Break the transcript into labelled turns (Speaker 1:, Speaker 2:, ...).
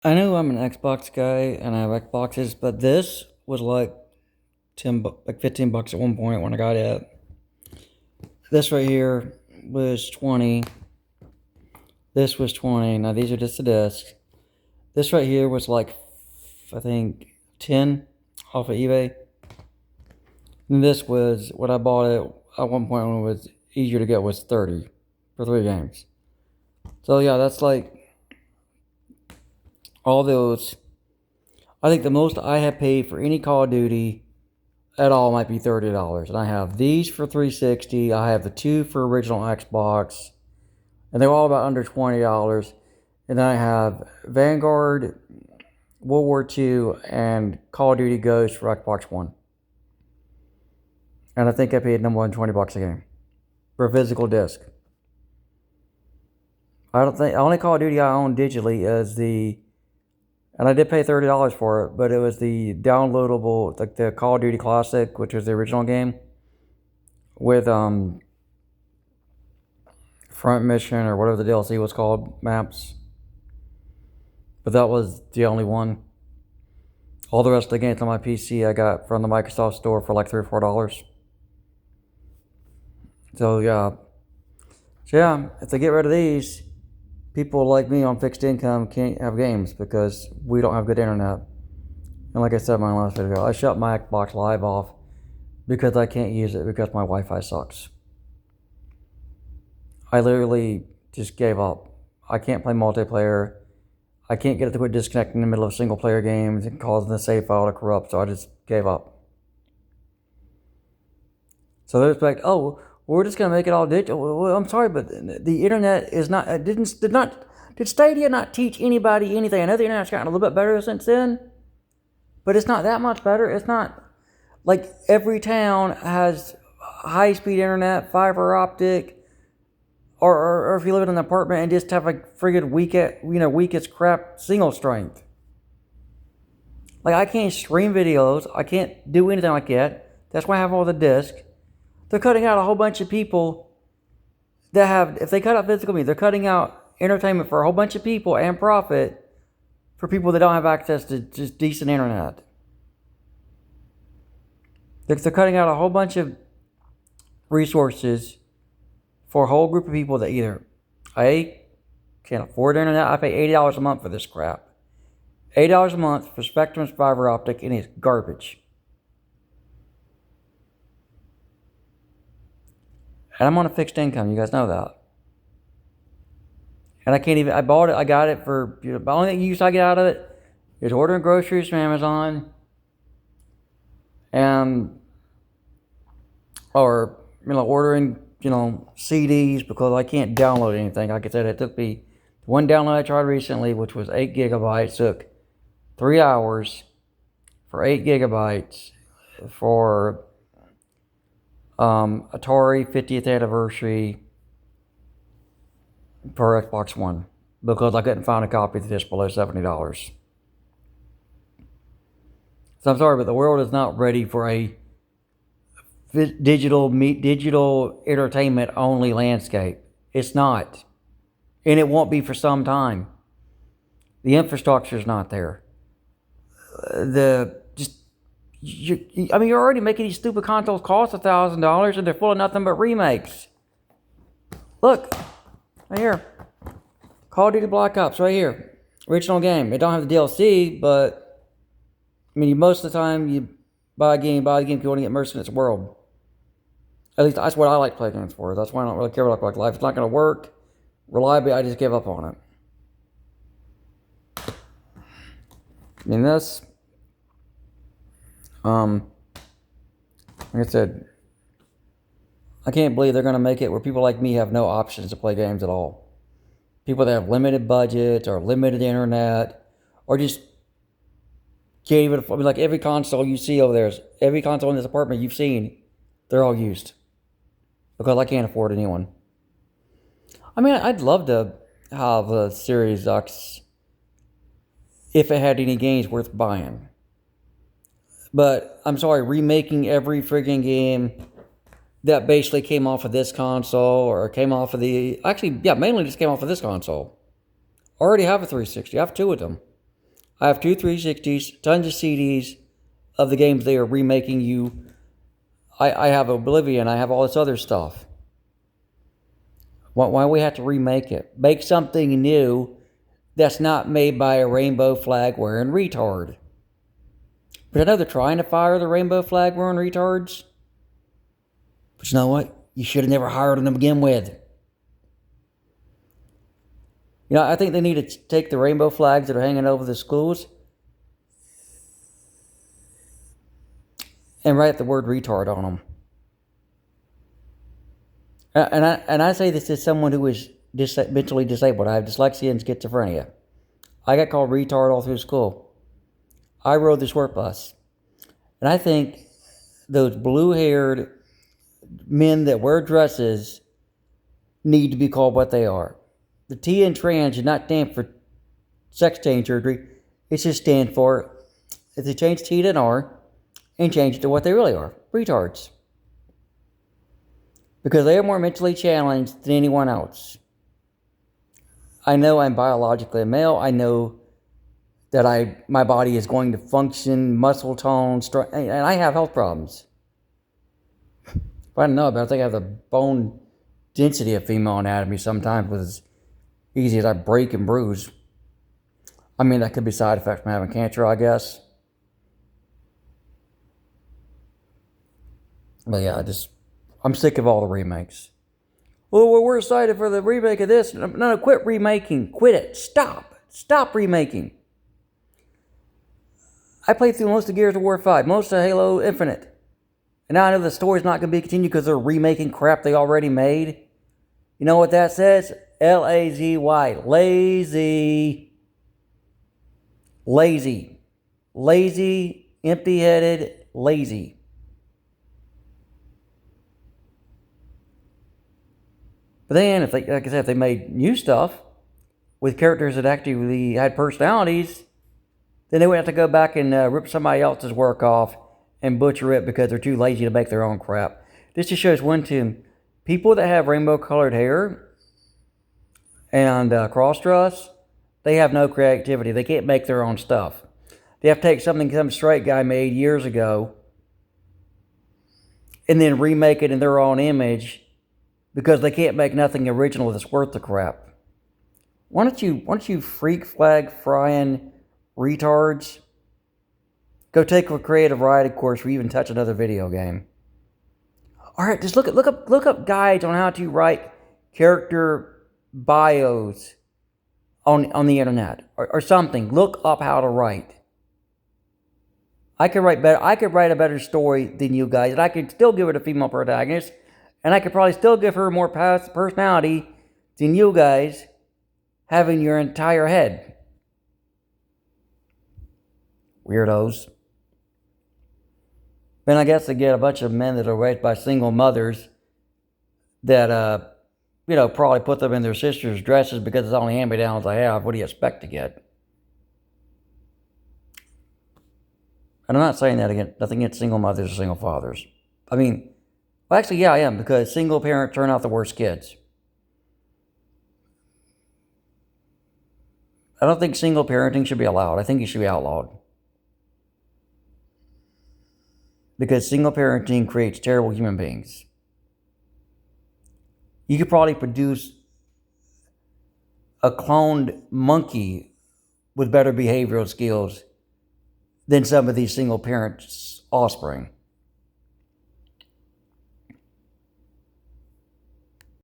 Speaker 1: I know I'm an Xbox guy and I have Xboxes, but this was like like $15 at one point when I got it. This right here was 20. This was 20. Now these are just the discs. This right here was like, I think, 10 off of eBay. And this was what I bought it at one point when it was easier to get was 30 for 3 games. So yeah, that's like all those. I think the most I have paid for any Call of Duty at all might be $30. And I have these for 360. I have the two for original Xbox, and they're all about under $20. And then I have Vanguard, World War II, and Call of Duty Ghost for Xbox One. And I think I paid no more than $20 a game for a physical disc. I don't think the only Call of Duty I own digitally is and I did pay $30 for it, but it was the downloadable, like the Call of Duty Classic, which was the original game with Front Mission or whatever the DLC was called, maps. But that was the only one. All the rest of the games on my PC I got from the Microsoft Store for like $3 or $4. So yeah, if they get rid of these, people like me on fixed income can't have games because we don't have good internet. And like I said in my last video, I shut my Xbox Live off because I can't use it because my Wi-Fi sucks. I literally just gave up. I can't play multiplayer. I can't get it to quit disconnecting in the middle of single player games and causing the save file to corrupt, so I just gave up. So they're like, oh, we're just gonna make it all digital. Well, I'm sorry, but the internet is not. Did Stadia not teach anybody anything? I know the internet's gotten a little bit better since then, but it's not that much better. It's not like every town has high speed internet, fiber optic, or if you live in an apartment and just have a friggin' weakest crap single strength. Like I can't stream videos. I can't do anything like that. That's why I have all the discs. They're cutting out a whole bunch of people that have, if they cut out physical media, they're cutting out entertainment for a whole bunch of people and profit for people that don't have access to just decent internet. They're cutting out a whole bunch of resources for a whole group of people that either A, can't afford internet. I pay $80 a month for this crap. $80 a month for Spectrum's fiber optic, and it's garbage. And I'm on a fixed income. You guys know that. And I can't even. I bought it. I got it for. The only use I get out of it is ordering groceries from Amazon, and or ordering CDs because I can't download anything. Like I said, it took me one download I tried recently, which was 8 GB, took 3 hours for 8 GB for Atari 50th anniversary for Xbox One because I couldn't find a copy of this below $70. So I'm sorry, but the world is not ready for a digital entertainment only landscape. It's not, and it won't be for some time. The infrastructure is not there. You're already making these stupid consoles cost $1,000, and they're full of nothing but remakes. Look, right here, Call of Duty Black Ops, right here, original game. It don't have the DLC, but most of the time you buy the game because you want to get immersed in its world. At least that's what I like playing games for. That's why I don't really care about like life. It's not going to work reliably. I just give up on it. This, like I said, I can't believe they're going to make it where people like me have no options to play games at all. People that have limited budgets or limited internet or just can't even afford. Like every console you see over there, every console in this apartment you've seen, they're all used because I can't afford a new one. I'd love to have a Series X if it had any games worth buying. But I'm sorry, remaking every friggin' game that basically came off of this console or came off of mainly just came off of this console. I already have a 360. I have two of them. I have two 360s, tons of CDs of the games they are remaking you. I have Oblivion, I have all this other stuff. Why do we have to remake it? Make something new that's not made by a rainbow flag wearing retard. But I know they're trying to fire the rainbow flag wearing retards. But you know what? You should have never hired them to begin with. You know, I think they need to take the rainbow flags that are hanging over the schools and write the word retard on them. And I say this as someone who is mentally disabled. I have dyslexia and schizophrenia. I got called retard all through school. I rode the short bus. And I think those blue-haired men that wear dresses need to be called what they are. The T in trans should not stand for sex change surgery. It should stand for, if they change T to an R, and change it to what they really are, retards. Because they are more mentally challenged than anyone else. I know I'm biologically a male. I know that my body is going to function, muscle tone, and I have health problems. If I don't know about it, I think I have the bone density of female anatomy sometimes, with as easy as I break and bruise. I mean, that could be side effects from having cancer, I guess. But yeah, I'm sick of all the remakes. Well, we're excited for the remake of this. No, quit remaking. Quit it. Stop remaking. I played through most of Gears of War 5, most of Halo Infinite. And now I know the story's not going to be continued because they're remaking crap they already made. You know what that says? L-A-Z-Y. Lazy. Lazy. Lazy, empty-headed, lazy. But then, like I said, if they made new stuff with characters that actually had personalities, then they wouldn't have to go back and rip somebody else's work off and butcher it because they're too lazy to make their own crap. This just shows one thing. People that have rainbow-colored hair and cross-dress, they have no creativity. They can't make their own stuff. They have to take something some straight guy made years ago and then remake it in their own image because they can't make nothing original that's worth the crap. Why don't you freak flag frying retards go take a creative writing course or even touch another video game? All right, just look up guides on how to write character bios on the internet or something. Look up how to write. I could write better. I could write a better story than you guys, and I could still give it a female protagonist, and I could probably still give her more personality than you guys having your entire head. Weirdos. Then I guess they get a bunch of men that are raised by single mothers that, probably put them in their sisters' dresses because it's the only hand-me-downs I have. What do you expect to get? And I'm not saying that again, nothing against single mothers or single fathers. I mean, well, actually, yeah, I am, because single parents turn out the worst kids. I don't think single parenting should be allowed. I think it should be outlawed. Because single parenting creates terrible human beings. You could probably produce a cloned monkey with better behavioral skills than some of these single parents' offspring.